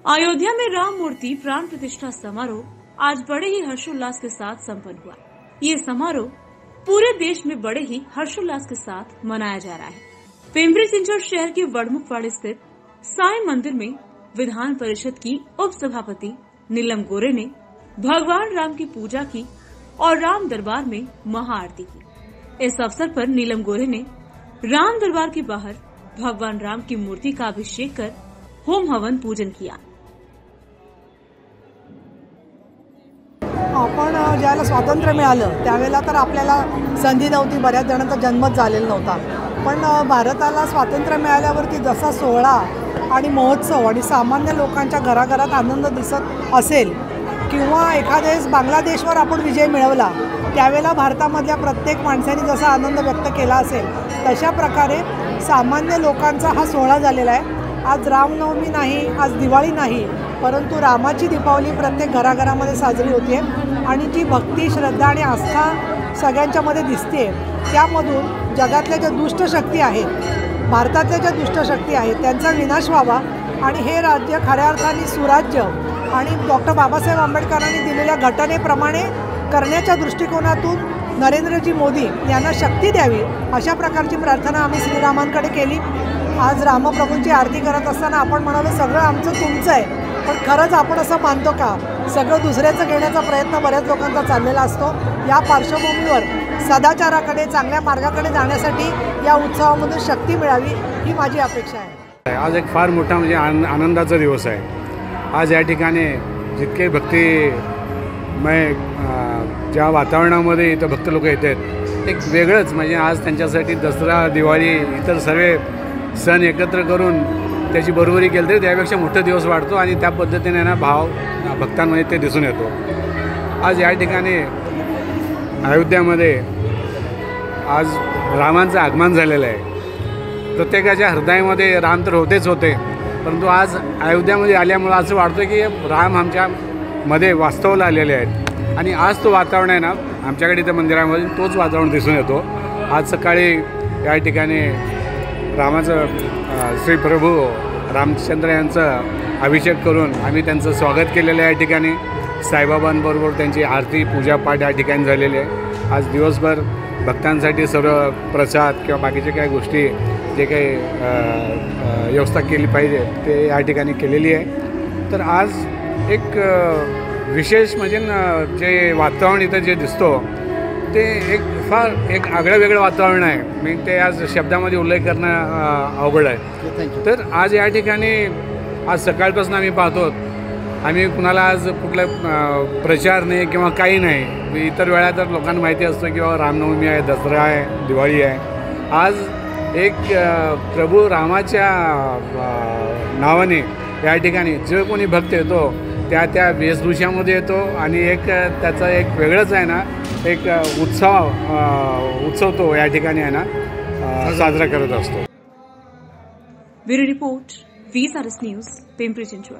अयोध्या में राम मूर्ति प्राण प्रतिष्ठा समारोह आज बड़े ही हर्षोल्लास के साथ संपन्न हुआ। ये समारोह पूरे देश में बड़े ही हर्षोल्लास के साथ मनाया जा रहा है। पिंपरी चिंचवड शहर के वडमुखवाड़ी स्थित साईं मंदिर में विधान परिषद की उप सभापति नीलम गोरे ने भगवान राम की पूजा की और राम दरबार में महाआरती की। इस अवसर पर नीलम गोरे ने राम दरबार के बाहर भगवान राम की मूर्ति का अभिषेक कर होम हवन पूजन किया। आपण ज्याला स्वातंत्र्य मिळालं त्यावेळेला तर आपल्याला संधी नव्हती, बऱ्याच जणांचा जन्मच झालेला नव्हता। पण भारताला स्वातंत्र्य मिळाल्यावरती जसा सोहळा आणि महोत्सव आणि सामान्य लोकांच्या घराघरात आनंद दिसत असेल किंवा एखाद्या वेळेस बांगलादेशवर आपण विजय मिळवला त्यावेळेला भारतामधल्या प्रत्येक माणसाने जसा आनंद व्यक्त केला असेल तशा प्रकारे सामान्य लोकांचा हा सोहळा झालेला आहे। आज रामनवमी नाही, आज दिवाळी नाही, परंतु रामाची दीपावली प्रत्येक घराघरामध्ये साजरी होते आणि जी भक्ती, श्रद्धा आणि आस्था सगळ्यांच्या मध्ये दिसते। त्यामधून जगातल्या ज्या दुष्ट शक्ती आहेत, भारतातल्या ज्या दुष्ट शक्ती आहेत त्यांचा विनाश व्हावा आणि हे राज्य खऱ्या अर्थाने सुराज्य आणि डॉक्टर बाबासाहेब आंबेडकरांनी दिलेल्या घटनेप्रमाणे करण्याच्या दृष्टिकोनातून नरेंद्रजी मोदी यांना शक्ती द्यावी अशा प्रकारची प्रार्थना आम्ही श्रीरामांकडे केली। आज रामप्रभूंची आरती करत असताना आपण म्हणालो सगळं आमचं तुमचं आहे, पण खरंच आपण असं मानतो का? सगळं दुसऱ्याचं घेण्याचा प्रयत्न बऱ्याच लोकांचा चाललेला असतो। या पार्श्वभूमीवर सदाचाराकडे, चांगल्या मार्गाकडे जाण्यासाठी या उत्सवामधून शक्ती मिळावी ही माझी अपेक्षा आहे। आज एक फार मोठा म्हणजे आनंदाचा दिवस आहे। आज या ठिकाणी जितके भक्तिमय ज्या वातावरणामध्ये इथं भक्त लोक येतात, एक वेगळंच म्हणजे आज त्यांच्यासाठी दसरा, दिवाळी, इतर सर्व सण एकत्र करून त्याची बरोबरी केली तरी त्यापेक्षा मोठा दिवस वाढतो आणि त्या पद्धतीने ना भाव भक्तांमध्ये ते दिसून येतो। आज या ठिकाणी अयोध्यामध्ये आज रामांचं आगमन झालेलं आहे। प्रत्येकाच्या हृदयामध्ये राम तर होतेच होते, परंतु आज अयोध्यामध्ये आल्यामुळं असं वाटतं की राम आमच्यामध्ये वास्तवाला आलेले आहेत आणि आज तो वातावरण आहे ना आमच्याकडे इथं मंदिरामध्ये तोच वातावरण दिसून येतो। आज सकाळी या ठिकाणी रामाचं श्री प्रभू रामचंद्र यांचं अभिषेक करून आम्ही त्यांचं स्वागत केलेलं आहे। या ठिकाणी साईबाबांबरोबर त्यांची आरती, पूजापाठ या ठिकाणी झालेली आहे। आज दिवसभर भक्तांसाठी सर्व प्रसाद किंवा बाकीच्या काही गोष्टी जे काही व्यवस्था केली पाहिजे ते या ठिकाणी केलेली आहे। तर आज एक विशेष म्हणजे जे वातावरण इथं जे दिसतो ते एक फार एक आगळं वेगळं वातावरण आहे। मी ते आज शब्दामध्ये उल्लेख करणं अवघड आहे। तर आज या ठिकाणी आज सकाळपासून आम्ही पाहतो, आम्ही कुणाला आज कुठला प्रचार नाही किंवा काही नाही। इतर वेळा तर लोकांना माहिती असतं की बाबा रामनवमी आहे, दसरा आहे, दिवाळी आहे। आज एक प्रभू रामाच्या नावाने या ठिकाणी जो कोणी भक्त येतो त्या वेशभूषामध्ये येतो आणि एक त्याचा एक वेगळंच आहे ना एक उत्सव तो या ठिकाणी आहे ना साजरा करत असतो। Bureau report, VSRS news, Pimpri Chinchwad.